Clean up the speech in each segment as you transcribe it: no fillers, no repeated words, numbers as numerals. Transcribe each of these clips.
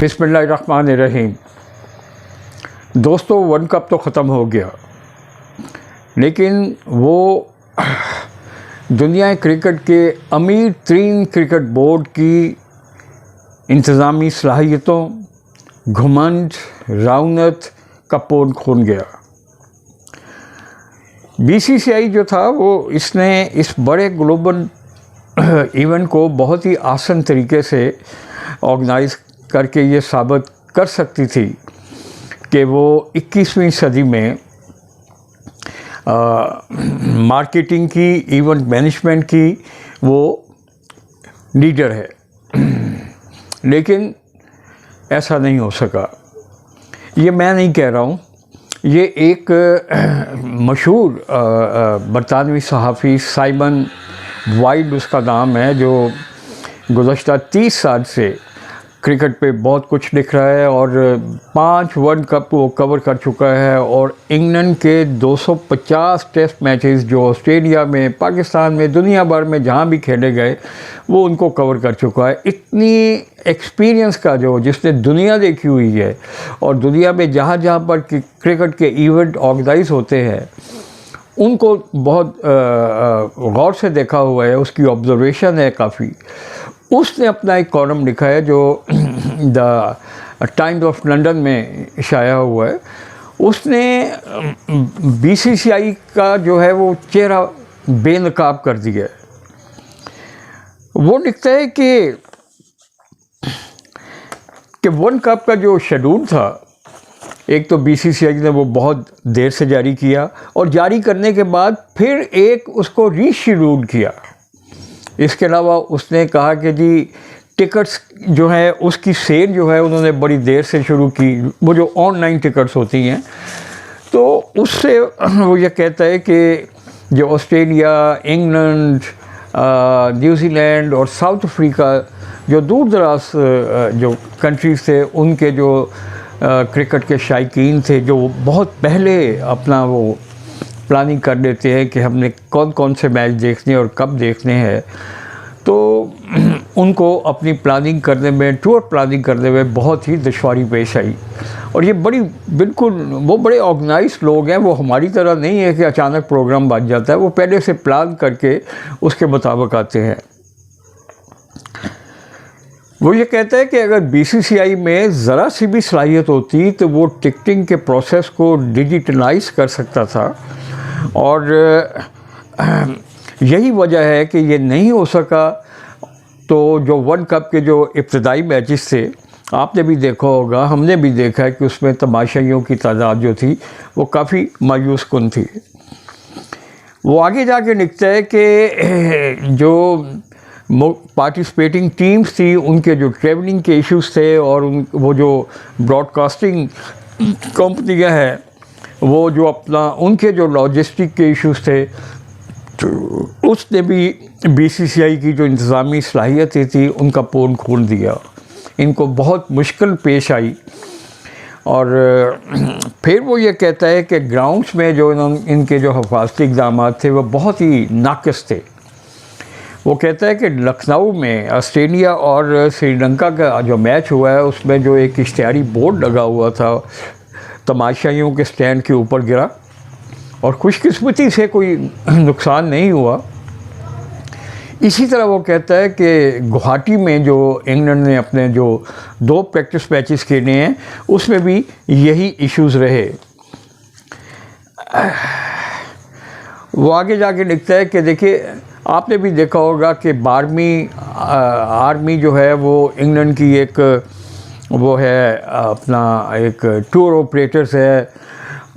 बिस्मिल्लाहिर्रहमानिर्रहीम। दोस्तों, world cup तो ख़त्म हो गया, लेकिन वो दुनिया क्रिकेट के अमीर तरीन क्रिकेट बोर्ड की इंतज़ामी सलाहियतों, घुमंड, रौनक का पोल खुल गया। बीसीसीआई जो था वो इसने इस बड़े ग्लोबल इवेंट को बहुत ही आसान तरीके से ऑर्गेनाइज़ करके ये साबित कर सकती थी कि वो 21वीं सदी में मार्केटिंग की, इवेंट मैनेजमेंट की वो लीडर है। लेकिन ऐसा नहीं हो सका। ये मैं नहीं कह रहा हूँ, ये एक मशहूर बरतानवी सहाफ़ी साइमन वाइल्ड उसका नाम है, जो गुज़श्ता 30 साल से क्रिकेट पे बहुत कुछ लिख रहा है और 5 वर्ल्ड कप वो कवर कर चुका है और इंग्लैंड के 250 टेस्ट मैचेस जो ऑस्ट्रेलिया में, पाकिस्तान में, दुनिया भर में जहाँ भी खेले गए वो उनको कवर कर चुका है। इतनी एक्सपीरियंस का जो जिसने दुनिया देखी हुई है और दुनिया में जहाँ जहाँ पर क्रिकेट के इवेंट ऑर्गेनाइज होते हैं उनको बहुत गौर से देखा हुआ है, उसकी ऑब्जर्वेशन है काफ़ी। उसने अपना एक कॉलम लिखा है जो द टाइम्स ऑफ लंदन में शाया हुआ है। उसने बीसीसीआई का जो है वो चेहरा बेनकाब कर दिया है। वो लिखता है कि वर्ल्ड कप का जो शेड्यूल था, एक तो बीसीसीआई ने वो बहुत देर से जारी किया और जारी करने के बाद फिर एक उसको रीशेड्यूल किया। इसके अलावा उसने कहा कि जी टिकट्स जो है उसकी सेल जो है उन्होंने बड़ी देर से शुरू की, वो जो ऑनलाइन टिकट्स होती हैं। तो उससे वो ये कहता है कि जो ऑस्ट्रेलिया, इंग्लैंड, न्यूजीलैंड और साउथ अफ्रीका जो दूर दराज जो कंट्रीज़ थे, उनके जो क्रिकेट के शायकीन थे, जो बहुत पहले अपना वो प्लानिंग कर लेते हैं कि हमने कौन कौन से मैच देखने और कब देखने हैं, तो उनको अपनी प्लानिंग करने में, टूर प्लानिंग करने में बहुत ही दुश्वारी पेश आई। और ये बिल्कुल वो बड़े ऑर्गेनाइज लोग हैं, वो हमारी तरह नहीं है कि अचानक प्रोग्राम बन जाता है, वो पहले से प्लान करके उसके मुताबिक आते हैं। वो ये कहता है कि अगर बीसीसीआई में ज़रा सी भी सलाहियत होती तो वो टिकटिंग के प्रोसेस को डिजिटलाइज कर सकता था, और यही वजह है कि ये नहीं हो सका। तो जो वर्ल्ड कप के जो इब्तदाई मैचेस थे, आपने भी देखा होगा, हमने भी देखा है कि उसमें तमाशाइयों की तादाद जो थी वो काफ़ी मायूस कुन थी। वो आगे जाके लिखता है कि जो पार्टिसिपेटिंग टीम्स थी उनके जो ट्रेवलिंग के इश्यूज़ थे और वो जो ब्रॉडकास्टिंग कंपनियां हैं वो जो अपना उनके जो लॉजिस्टिक के इश्यूज़ थे, तो उसने भी बीसीसीआई की जो इंतज़ामी सलाहियतें थी उनका पोल खोल दिया। इनको बहुत मुश्किल पेश आई। और फिर वो ये कहता है कि ग्राउंड्स में जो इनके जो हिफाजती इक़दाम थे वो बहुत ही नाक़िस थे। वो कहता है कि लखनऊ में ऑस्ट्रेलिया और श्रीलंका का जो मैच हुआ है उसमें जो एक इश्तिहारी बोर्ड लगा हुआ था तमाशाइयों के स्टैंड के ऊपर गिरा और खुशकिस्मती से कोई नुकसान नहीं हुआ। इसी तरह वो कहता है कि गुवाहाटी में जो इंग्लैंड ने अपने जो 2 प्रैक्टिस मैचेस खेले हैं उसमें भी यही इश्यूज़ रहे। वो आगे जाके लिखता है कि देखिए, आपने भी देखा होगा कि 12वीं आर्मी जो है वो इंग्लैंड की एक वो है अपना एक टूर ऑपरेटर्स है,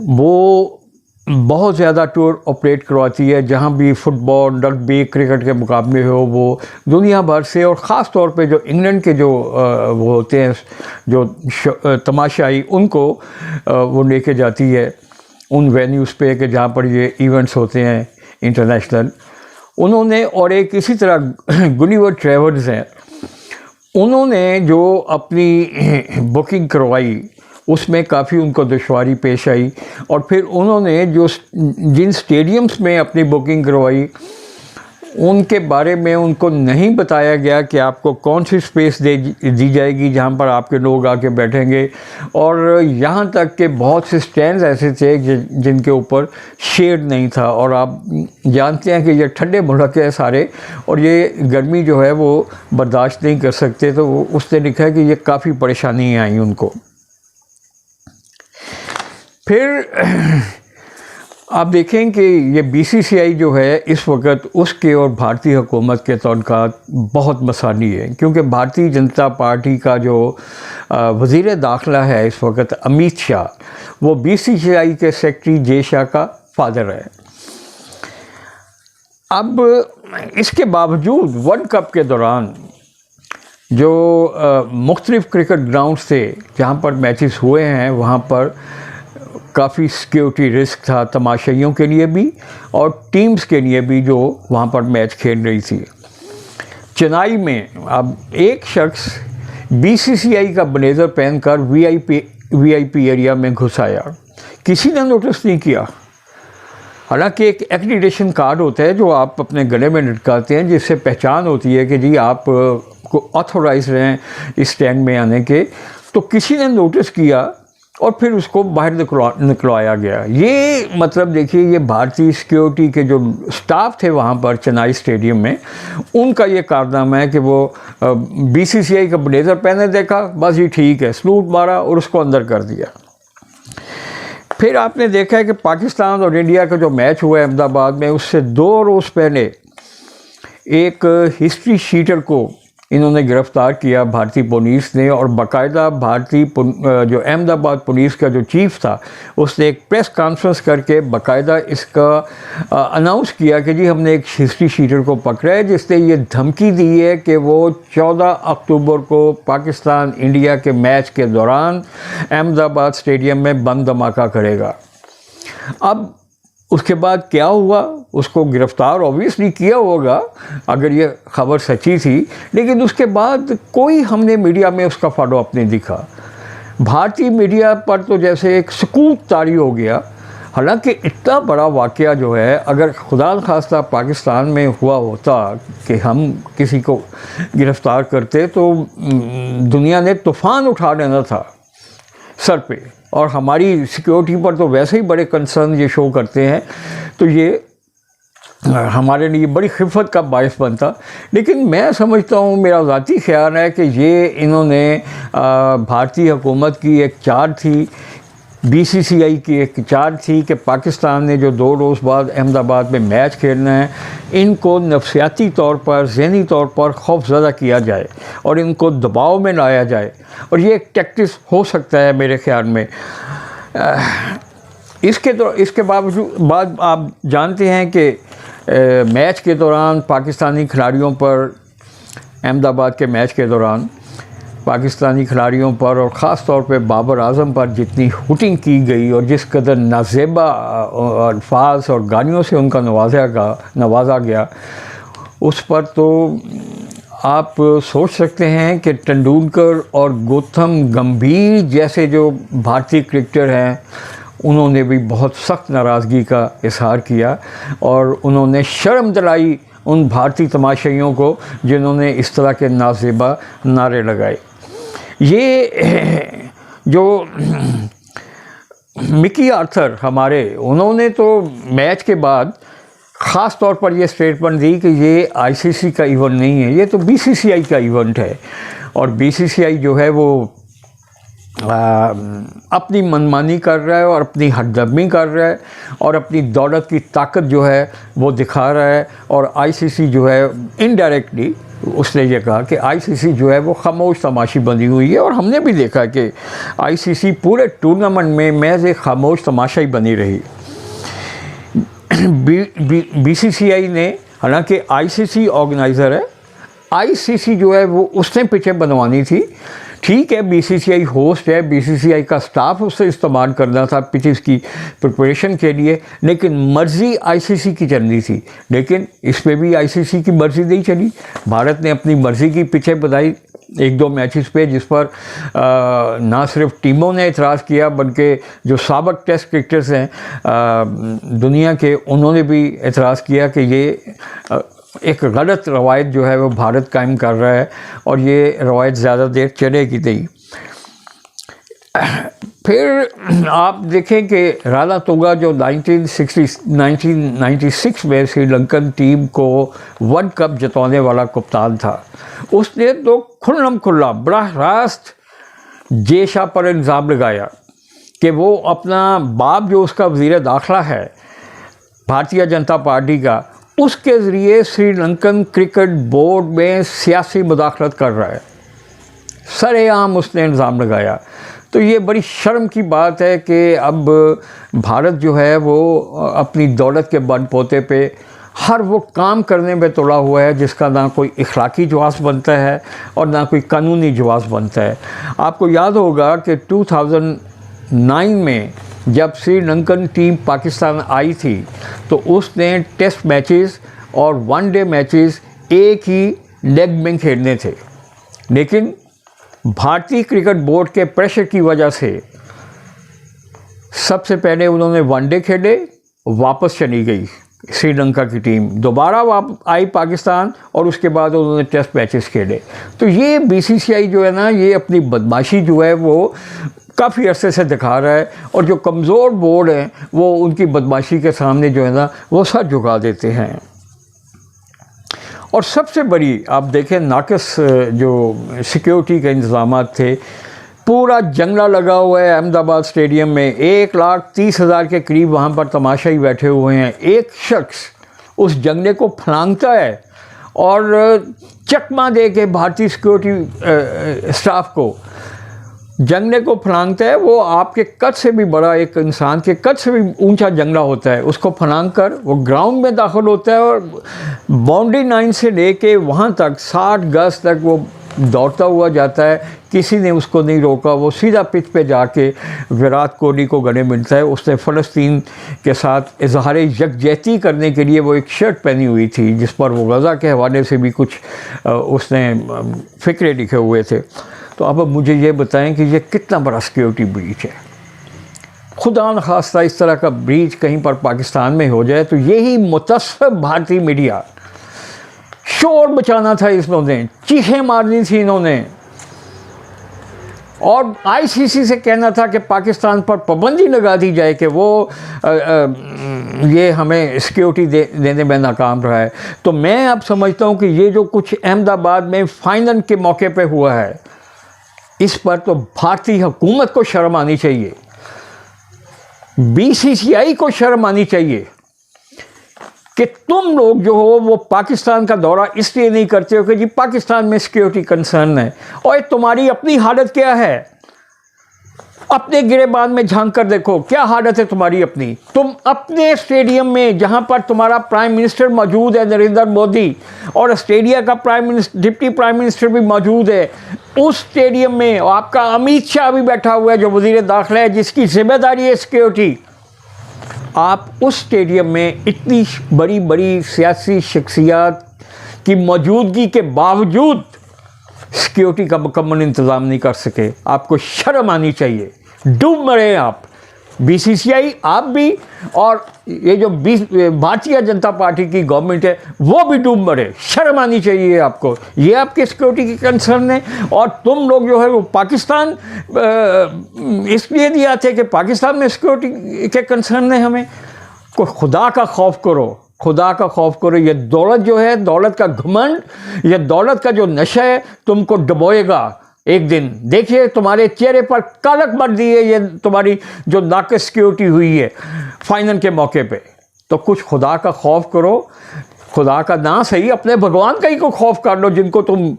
वो बहुत ज़्यादा टूर ऑपरेट करवाती है। जहाँ भी फुटबॉल, रग्बी, क्रिकेट के मुकाबले हो वो दुनिया भर से, और ख़ास तौर पे जो इंग्लैंड के जो वो होते हैं जो तमाशाई, उनको वो लेके जाती है उन वेन्यूज़ पे कि जहाँ पर ये इवेंट्स होते हैं इंटरनेशनल। उन्होंने, और एक इसी तरह गुलिवर ट्रैवल्स हैं, उन्होंने जो अपनी बुकिंग करवाई उसमें काफ़ी उनको दुश्वारी पेश आई। और फिर उन्होंने जो जिन स्टेडियम्स में अपनी बुकिंग करवाई उनके बारे में उनको नहीं बताया गया कि आपको कौन सी स्पेस दी जाएगी जहाँ पर आपके लोग आके बैठेंगे। और यहाँ तक कि बहुत से स्टैंड्स ऐसे थे जिनके ऊपर शेड नहीं था, और आप जानते हैं कि ये ठंडे मुल्क है सारे, और ये गर्मी जो है वो बर्दाश्त नहीं कर सकते, तो उसने लिखा है कि ये काफ़ी परेशानी आई उनको। फिर आप देखें कि ये बीसीसीआई जो है इस वक्त उसके और भारतीय हुकूमत के तल्लुकात बहुत मसानी है, क्योंकि भारतीय जनता पार्टी का जो वज़ीर दाखिला है इस वक्त अमित शाह, वो बीसीसीआई के सेक्रेटरी जय शाह का फादर है। अब इसके बावजूद वर्ल्ड कप के दौरान जो मुख्तलिफ़ क्रिकेट ग्राउंड्स थे जहाँ पर मैचेस हुए हैं, वहाँ पर काफ़ी सिक्योरिटी रिस्क था तमाशाइयों के लिए भी और टीम्स के लिए भी जो वहाँ पर मैच खेल रही थी। चेन्नई में अब एक शख्स बीसीसीआई का ब्लेजर पहनकर वीआईपी एरिया में घुस आया, किसी ने नोटिस नहीं किया। हालांकि एक एक्रीडिटेशन कार्ड होता है जो आप अपने गले में लटकाते हैं, जिससे पहचान होती है कि जी आप को ऑथोराइज हैं इस स्टैंड में आने के, तो किसी ने नोटिस किया और फिर उसको बाहर निकलवाया गया। ये मतलब देखिए, ये भारतीय सिक्योरिटी के जो स्टाफ थे वहाँ पर चेन्नई स्टेडियम में, उनका ये कारनामा है कि वो बीसीसीआई का ब्लेजर पहने, देखा बस ये ठीक है, सलूट मारा और उसको अंदर कर दिया। फिर आपने देखा है कि पाकिस्तान और इंडिया का जो मैच हुआ है अहमदाबाद में, उससे 2 रोज़ पहले एक हिस्ट्री शीटर को इन्होंने गिरफ़्तार किया भारतीय पुलिस ने, और बाकायदा भारतीय जो अहमदाबाद पुलिस का जो चीफ था उसने एक प्रेस कॉन्फ्रेंस करके बाकायदा इसका अनाउंस किया कि जी हमने एक हिस्ट्री शीटर को पकड़ा है जिसने ये धमकी दी है कि वो 14 अक्टूबर को पाकिस्तान इंडिया के मैच के दौरान अहमदाबाद स्टेडियम में बम धमाका करेगा। अब उसके बाद क्या हुआ, उसको गिरफ़्तार ऑब्वियसली किया होगा अगर ये खबर सच्ची थी, लेकिन उसके बाद कोई हमने मीडिया में उसका फॉलो अप नहीं दिखा। भारतीय मीडिया पर तो जैसे एक सकूत तारी हो गया। हालांकि इतना बड़ा वाक़या जो है, अगर खुदा न खास्ता पाकिस्तान में हुआ होता कि हम किसी को गिरफ़्तार करते तो दुनिया ने तूफ़ान उठा लेना था सर पे, और हमारी सिक्योरिटी पर तो वैसे ही बड़े कंसर्न ये शो करते हैं, तो ये हमारे लिए बड़ी खिफ़त का बायस बनता। लेकिन मैं समझता हूँ, मेरा ज़ाती ख्याल है कि ये इन्होंने भारतीय हुकूमत की एक चार्ज थी, बीसीसीआई की एक चार्ज थी कि पाकिस्तान ने जो 2 रोज़ बाद अहमदाबाद में मैच खेलना है, इनको नफसियाती तौर पर, ज़हनी तौर पर खौफज़दा किया जाए और इनको दबाव में लाया जाए। और ये एक टैक्टिस हो सकता है मेरे ख्याल में। इसके बाद आप जानते हैं कि मैच के दौरान पाकिस्तानी खिलाड़ियों पर, अहमदाबाद के मैच के दौरान पाकिस्तानी खिलाड़ियों पर और ख़ास तौर पे बाबर आज़म पर जितनी हुटिंग की गई और जिस कदर नाज़ेबा अल्फाज और गालियों से उनका नवाजा गया, उस पर तो आप सोच सकते हैं कि तेंदुलकर और गौतम गंभीर जैसे जो भारतीय क्रिकेटर हैं, उन्होंने भी बहुत सख्त नाराज़गी का इजहार किया और उन्होंने शर्म दिलाई उन भारतीय तमाशाइयों को जिन्होंने इस तरह के नाज़ेबा नारे लगाए। ये जो मिकी आर्थर हमारे, उन्होंने तो मैच के बाद ख़ास तौर पर ये स्टेटमेंट दी कि ये आईसीसी का इवेंट नहीं है, ये तो बीसीसीआई का इवेंट है, और बीसीसीआई जो है वो अपनी मनमानी कर रहा है और अपनी हरदर्मी कर रहा है और अपनी दौलत की ताकत जो है वो दिखा रहा है। और आईसीसी जो है इनडायरेक्टली उसने ये कहा कि आईसीसी जो है वो खामोश तमाशी बनी हुई है, और हमने भी देखा कि आईसीसी पूरे टूर्नामेंट में महज एक खामोश तमाशा ही बनी रही। बीसीसीआई ने, हालांकि आईसीसी ऑर्गेनाइज़र है, आईसीसी जो है वो उसने पिचें बनवानी थी, ठीक है बीसीसीआई होस्ट है, बीसीसीआई का स्टाफ उससे इस्तेमाल करना था पिचेस की प्रिपरेशन के लिए, लेकिन मर्ज़ी आईसीसी की चलनी थी। लेकिन इस पे भी आईसीसी की मर्ज़ी नहीं चली, भारत ने अपनी मर्ज़ी की पिचें बनाई 1-2 मैचेस पे, जिस पर ना सिर्फ टीमों ने एतराज़ किया बल्कि जो साबिक टेस्ट क्रिकेटर्स हैं दुनिया के, उन्होंने भी एतराज़ किया कि ये एक गलत रवायत जो है वो भारत कायम कर रहा है, और ये रवायत ज़्यादा देर चलेगी नहीं। फिर आप देखें कि राणा तुंगा जो 1996 में श्रीलंकन टीम को वर्ल्ड कप जितवाने वाला कप्तान था, उसने तो खुल्लम खुल्ला बराह रास्त जेशा पर इल्ज़ाम लगाया कि वो अपना बाप जो उसका वज़ीर दाखिला है भारतीय जनता पार्टी का, उसके ज़रिए श्रीलंकन क्रिकेट बोर्ड में सियासी मुदाखलत कर रहा है। सरेआम उसने इल्ज़ाम लगाया। तो ये बड़ी शर्म की बात है कि अब भारत जो है वो अपनी दौलत के बलबूते पे हर वो काम करने में तुला हुआ है जिसका ना कोई इखलाकी जवाब बनता है और ना कोई कानूनी जवाब बनता है। आपको याद होगा कि 2009 में जब श्रीलंकन टीम पाकिस्तान आई थी तो उसने टेस्ट मैचेस और वनडे मैचेस एक ही लेग में खेलने थे, लेकिन भारतीय क्रिकेट बोर्ड के प्रेशर की वजह से सबसे पहले उन्होंने वनडे खेले, वापस चली गई श्रीलंका की टीम, दोबारा आई पाकिस्तान और उसके बाद उन्होंने टेस्ट मैचेस खेले। तो ये बीसीसीआई जो है ना, ये अपनी बदमाशी जो है वो काफ़ी अरसे से दिखा रहा है, और जो कमज़ोर बोर्ड हैं वो उनकी बदमाशी के सामने जो है ना वो सर झुका देते हैं। और सबसे बड़ी आप देखें नाक़िस जो सिक्योरिटी के इंतज़ाम थे, पूरा जंगला लगा हुआ है अहमदाबाद स्टेडियम में, 1,30,000 के करीब वहाँ पर तमाशाई बैठे हुए हैं। एक शख्स उस जंगले को फलांगता है और चकमा दे के भारतीय सिक्योरिटी स्टाफ को जंगले को फलांगता है। वो आपके कद से भी बड़ा, एक इंसान के कद से भी ऊंचा जंगला होता है, उसको फलांग कर वो ग्राउंड में दाखिल होता है और बाउंड्री लाइन से लेके वहाँ तक 60 गज तक वो दौड़ता हुआ जाता है। किसी ने उसको नहीं रोका, वो सीधा पिच पे जाके विराट कोहली को गले मिलता है। उसने फ़लस्तीन के साथ इजहार यकजहती करने के लिए वो एक शर्ट पहनी हुई थी जिस पर वो गज़ा के हवाले से भी कुछ उसने फ़िक्रे लिखे हुए थे। तो अब मुझे ये बताएं कि ये कितना बड़ा सिक्योरिटी ब्रीच है। खुदा न खास्ता इस तरह का ब्रीच कहीं पर पाकिस्तान में हो जाए तो यही मुतअस्सिब भारतीय मीडिया, शोर मचाना था इन्होंने, चीखें मारनी थी इन्होंने, और आईसीसी से कहना था कि पाकिस्तान पर पाबंदी लगा दी जाए कि वो ये हमें सिक्योरिटी देने में नाकाम रहा है। तो मैं अब समझता हूँ कि ये जो कुछ अहमदाबाद में फाइनल के मौके पे हुआ है, इस पर तो भारतीय हुकूमत को शर्म आनी चाहिए, बीसीसीआई को शर्म आनी चाहिए कि तुम लोग जो हो वो पाकिस्तान का दौरा इसलिए नहीं करते हो कि जी पाकिस्तान में सिक्योरिटी कंसर्न है। और तुम्हारी अपनी हालत क्या है, अपने गिरेबान में झांक कर देखो क्या हालत है तुम्हारी अपनी। तुम अपने स्टेडियम में जहां पर तुम्हारा प्राइम मिनिस्टर मौजूद है नरेंद्र मोदी, और ऑस्ट्रेलिया का डिप्टी प्राइम मिनिस्टर भी मौजूद है, उस स्टेडियम में आपका अमित शाह भी बैठा हुआ है जो वज़ीर दाखिला है, जिसकी जिम्मेदारी है सिक्योरिटी। आप उस स्टेडियम में इतनी बड़ी बड़ी सियासी शख्सियात की मौजूदगी के बावजूद सिक्योरिटी का मुकम्मल इंतज़ाम नहीं कर सके। आपको शर्म आनी चाहिए, डूब मरे आप, बीसीसीआई आप भी, और ये जो भारतीय जनता पार्टी की गवर्नमेंट है वो भी डूब मरे। शर्म आनी चाहिए आपको, ये आपके सिक्योरिटी के कंसर्न है। और तुम लोग जो है वो पाकिस्तान इसलिए नहीं आते कि पाकिस्तान में सिक्योरिटी के कंसर्न है हमें। को खुदा का खौफ करो, खुदा का खौफ करो। ये दौलत जो है, दौलत का घमंड, ये दौलत का जो नशा है तुमको डुबोएगा एक दिन। देखिए तुम्हारे चेहरे पर कालक मर दी है ये तुम्हारी जो नाक़िस सिक्योरिटी हुई है फाइनल के मौके पे। तो कुछ खुदा का खौफ करो, खुदा का ना सही अपने भगवान का ही को खौफ कर लो जिनको तुम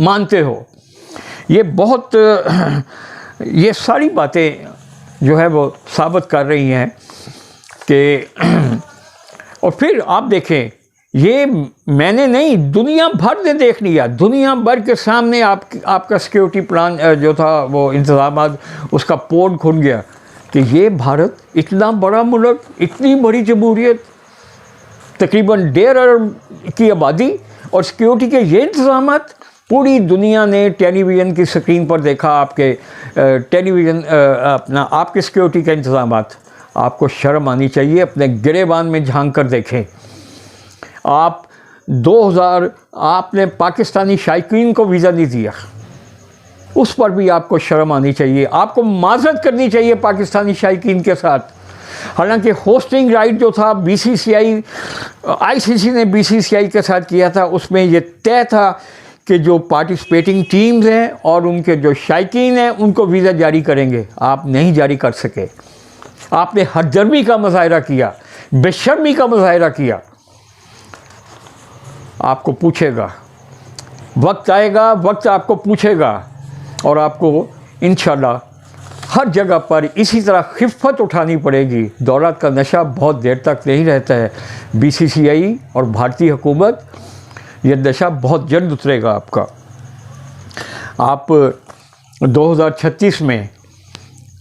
मानते हो। ये बहुत ये सारी बातें जो है वो साबित कर रही हैं कि और फिर आप देखें, ये मैंने नहीं, दुनिया भर ने देख लिया, दुनिया भर के सामने आपका सिक्योरिटी प्लान जो था वो इंतजाम, उसका पोल खुल गया कि ये भारत इतना बड़ा मुल्क, इतनी बड़ी जमहूरियत, तकरीबन 1.5 अरब की आबादी, और सिक्योरिटी के ये इंतजाम पूरी दुनिया ने टेलीविज़न की स्क्रीन पर देखा। आपके टेलीविज़न अपना आपके सिक्योरिटी के इंतजाम, आपको शर्म आनी चाहिए। अपने गिरेबान में झांक कर देखें। आप 2000 आपने पाकिस्तानी शायकीन को वीज़ा नहीं दिया, उस पर भी आपको शर्म आनी चाहिए, आपको माजरत करनी चाहिए पाकिस्तानी शायकीन के साथ। हालांकि होस्टिंग राइट जो था बीसीसीआई, आईसीसी ने बीसीसीआई के साथ किया था, उसमें ये तय था कि जो पार्टिसिपेटिंग टीम्स हैं और उनके जो शायकीन हैं उनको वीज़ा जारी करेंगे। आप नहीं जारी कर सके, आपने हरदर्मी का मुजाहरा किया, बेशर्मी का मुजाहरा किया। आपको पूछेगा, वक्त आएगा, वक्त आपको पूछेगा और आपको इंशाल्लाह हर जगह पर इसी तरह खिफ़त उठानी पड़ेगी। दौलत का नशा बहुत देर तक नहीं रहता है। बीसीसीआई और भारतीय हुकूमत, यह नशा बहुत जल्द उतरेगा आपका। आप 2036 में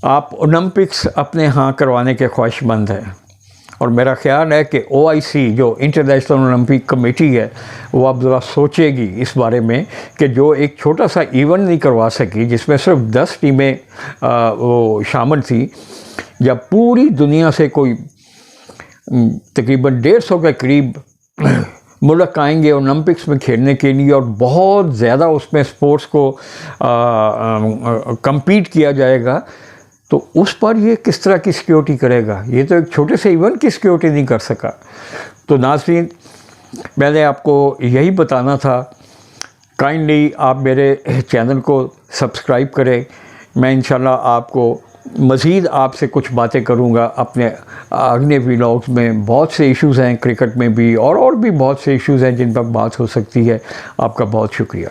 आप ओलंपिक्स अपने यहाँ करवाने के ख्वाहिशमंद हैं और मेरा ख्याल है कि OIC जो इंटरनेशनल ओलंपिक कमेटी है वो अब ज़रा सोचेगी इस बारे में कि जो एक छोटा सा इवेंट नहीं करवा सकी जिसमें सिर्फ 10 टीमें वो शामिल थी, जब पूरी दुनिया से कोई तकरीबन 150 के करीब मुल्क आएंगे ओलंपिक्स में खेलने के लिए और बहुत ज़्यादा उसमें स्पोर्ट्स को compete किया जाएगा, तो उस पर ये किस तरह की सिक्योरिटी करेगा? ये तो एक छोटे से इवेंट की सिक्योरिटी नहीं कर सका। तो नाज़रीन, मैंने आपको यही बताना था। काइंडली आप मेरे चैनल को सब्सक्राइब करें। मैं इंशाल्लाह आपको मज़ीद आपसे कुछ बातें करूँगा अपने अगले व्लॉग्स में। बहुत से इश्यूज़ हैं क्रिकेट में भी और भी बहुत से इश्यूज़ हैं जिन पर बात हो सकती है। आपका बहुत शुक्रिया।